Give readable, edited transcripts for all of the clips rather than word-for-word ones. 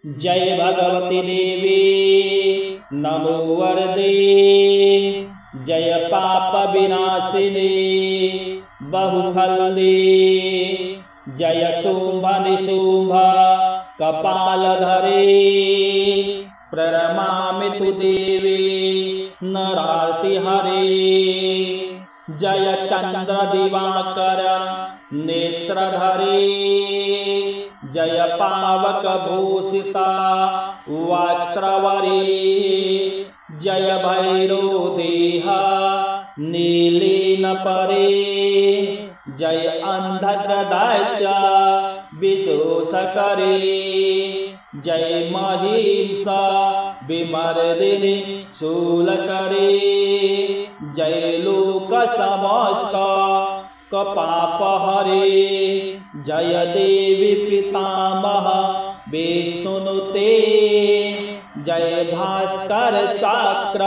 जय भगवती देवी नमो वरदे। जय पाप विनाशिनी बहुफलदे। जय शुंभ निशुंभ कपालधरे। प्रणमामि तु देवी नरार्तिहरे। जय चंद्र दिवाकर नेत्रधरे। जय पावक भूषिता वक्त्रवरे। जय भैरो देह नीलीन परे। जय अंधक दैत्य विशोषकरे। जय महिषा विमर्दिनी शूलकरे। जय लोक समस्त कपापहरे। जय देवी पितामह विष्णुनुते। जय भास्कर शाक्र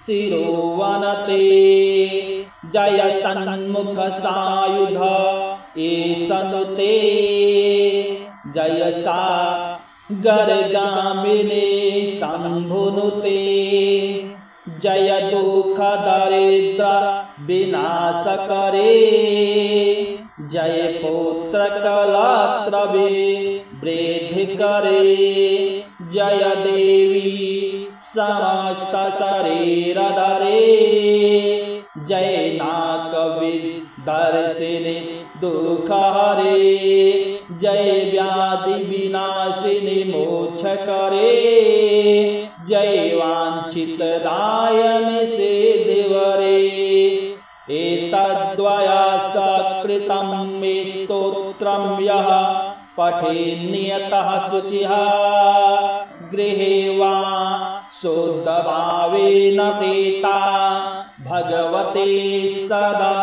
शिरोवनते। जय सन्मुख सायुध ईशनुते। जय सागर गामिनी शंभुनुते। जय दुख दरिद्र विनाशकरे। जय पुत्र कलत्रवे वृद्धि करे। जय देवी समस्त शरीर धरे। जय नाक विदर्शिनी दुख हरे। जय व्याधि विनाशिनी मोक्ष करे। जय वांछित दायन से देवरे। एतद्वया सकृतं मे स्तोत्रं यः पठेन्नियतः शुचिः गृहे वा शुद्धभावेन प्रीता भगवते सदा।